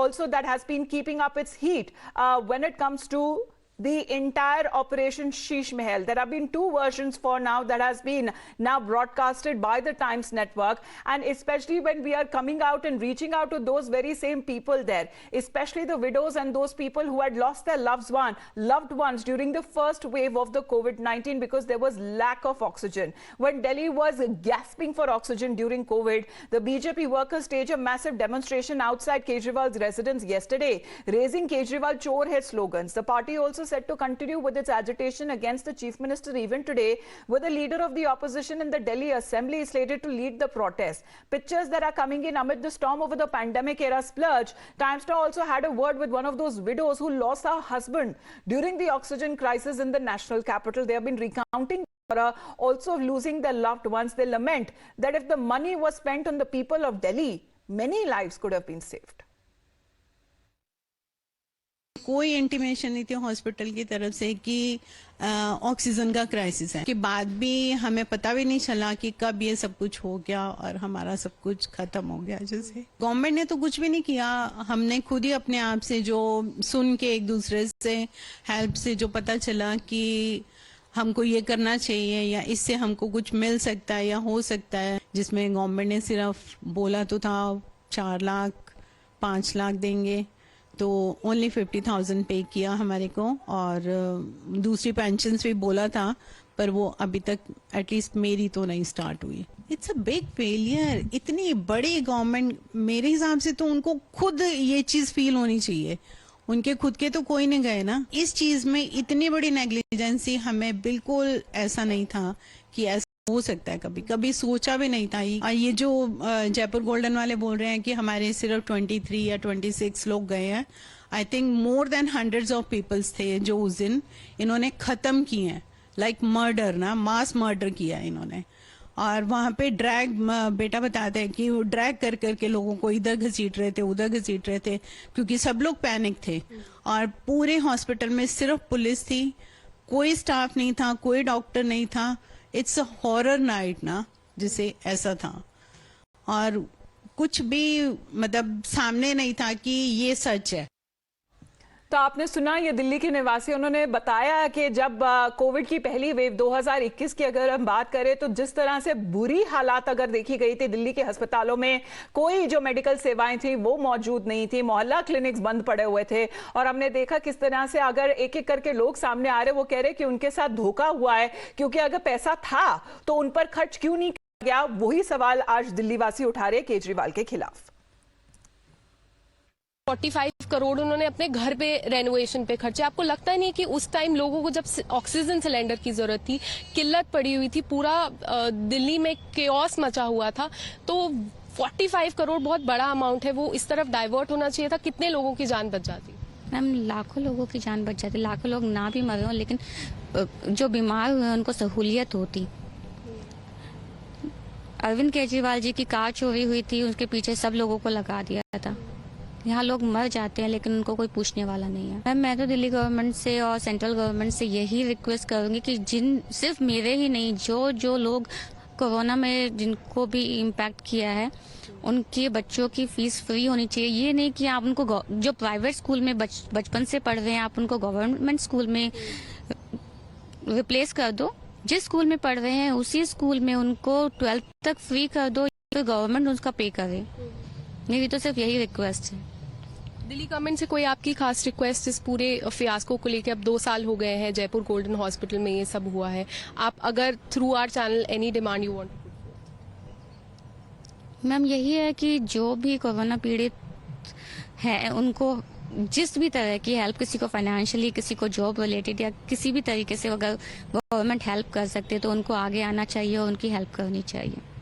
also that has been keeping up its heat when it comes to the entire Operation Sheesh Mahal. There have been two versions for now that has been now broadcasted by the Times Network, and especially when we are coming out and reaching out to those very same people there, especially the widows and those people who had lost their loved ones during the first wave of the COVID-19 because there was lack of oxygen. When Delhi was gasping for oxygen during COVID, the BJP workers staged a massive demonstration outside Kejriwal's residence yesterday, raising Kejriwal Chor Hai slogans. The party also set to continue with its agitation against the Chief Minister even today, with the leader of the opposition in the Delhi Assembly slated to lead the protest. Pictures that are coming in amid the storm over the pandemic-era splurge. Times Now also had a word with one of those widows who lost her husband during the oxygen crisis in the national capital. They have been recounting also losing their loved ones. They lament that if the money was spent on the people of Delhi, many lives could have been saved. कोई intimation नहीं थी hospital की तरफ से कि oxygen का crisis है, के बाद भी हमें पता भी नहीं चला कि कब ये सब कुछ हो गया और हमारा सब कुछ खत्म हो गया। जैसे गवर्नमेंट ने तो कुछ भी नहीं किया, हमने खुद ही अपने आप से जो सुन के एक दूसरे से हेल्प से जो पता चला कि हमको ये करना चाहिए या इससे हमको कुछ मिल सकता है या हो सकता है, जिसमें गवर्नमेंट ने सिर्फ बोला तो था 4 लाख 5 लाख देंगे, तो ओनली 50,000 पे किया हमारे को, और दूसरी पेंशन्स भी बोला था पर वो अभी तक एटलीस्ट मेरी तो नहीं स्टार्ट हुई। It's a big failure. इतनी बड़ी गवर्नमेंट, मेरे हिसाब से तो उनको खुद ये चीज फील होनी चाहिए, उनके खुद के तो कोई नहीं गए ना इस चीज में। इतनी बड़ी नेग्लिजेंसी हमें बिल्कुल ऐसा नहीं था कि ऐसा हो सकता है, कभी कभी सोचा भी नहीं था। ये जो जयपुर गोल्डन वाले बोल रहे हैं कि हमारे सिर्फ 23 या 26 लोग गए हैं, I think more than hundreds of peoples थे जो उस दिन इन्होंने खत्म किए हैं, लाइक मर्डर ना, मास मर्डर किया है इन्होंने। और वहां पे ड्रैग, बेटा बताते हैं कि वो ड्रैग कर करके लोगों को इधर घसीट रहे थे उधर घसीट रहे थे, क्योंकि सब लोग पैनिक थे। और पूरे हॉस्पिटल में सिर्फ पुलिस थी, कोई स्टाफ नहीं था, कोई डॉक्टर नहीं था। इट्स अ हॉरर नाइट ना, जिसे ऐसा था, और कुछ भी मतलब सामने नहीं था कि ये सच है। तो आपने सुना ये दिल्ली के निवासी, उन्होंने बताया कि जब कोविड की पहली वेव 2021 की अगर हम बात करें तो जिस तरह से बुरी हालात अगर देखी गई थी दिल्ली के अस्पतालों में, कोई जो मेडिकल सेवाएं थी वो मौजूद नहीं थी, मोहल्ला क्लिनिक्स बंद पड़े हुए थे। और हमने देखा किस तरह से अगर एक एक करके लोग सामने आ रहे, वो कह रहे कि उनके साथ धोखा हुआ है, क्योंकि अगर पैसा था तो उन पर खर्च क्यों नहीं किया गया। वही सवाल आज दिल्ली वासी उठा रहे केजरीवाल के खिलाफ। 45 करोड़ उन्होंने अपने घर पे रेनोवेशन पे खर्चे। आपको लगता ही नहीं कि उस टाइम लोगों को जब ऑक्सीजन सिलेंडर की जरूरत थी, किल्लत पड़ी हुई थी, पूरा दिल्ली में केओस मचा हुआ था, तो 45 करोड़ बहुत बड़ा अमाउंट है, वो इस तरफ डाइवर्ट होना चाहिए था। कितने लोगों की जान बच जाती? मैम लाखों लोगों की जान बच जाती, लाखों लोग ना भी मरे हो लेकिन जो बीमार हुए उनको सहूलियत होती। अरविंद केजरीवाल जी की कार चोरी हुई थी, उसके पीछे सब लोगों को लगा दिया था। यहाँ लोग मर जाते हैं लेकिन उनको कोई पूछने वाला नहीं है। मैम मैं तो दिल्ली गवर्नमेंट से और सेंट्रल गवर्नमेंट से यही रिक्वेस्ट करूंगी कि जिन सिर्फ मेरे ही नहीं, जो लोग कोरोना में जिनको भी इम्पैक्ट किया है, उनके बच्चों की फीस फ्री होनी चाहिए। ये नहीं कि आप उनको जो प्राइवेट स्कूल में बचपन से पढ़ रहे हैं आप उनको गवर्नमेंट स्कूल में रिप्लेस कर दो। जिस स्कूल में पढ़ रहे हैं उसी स्कूल में उनको 12th तक फ्री कर दो, तो गवर्नमेंट उसका पे करे। मेरी तो सिर्फ यही रिक्वेस्ट है। दिल्ली गवर्नमेंट से कोई आपकी खास रिक्वेस्ट इस पूरे फियास्को को लेकर? अब 2 साल हो गए हैं जयपुर गोल्डन हॉस्पिटल में ये सब हुआ है। आप अगर through our channel any demand you want? Ma'am यही है कि जो भी कोरोना पीड़ित है उनको जिस भी तरह की हेल्प, किसी को फाइनेंशियली, किसी को जॉब रिलेटेड या किसी भी तरीके से अगर गवर्नमेंट हेल्प कर सकते तो उनको आगे आना चाहिए और उनकी हेल्प करनी चाहिए।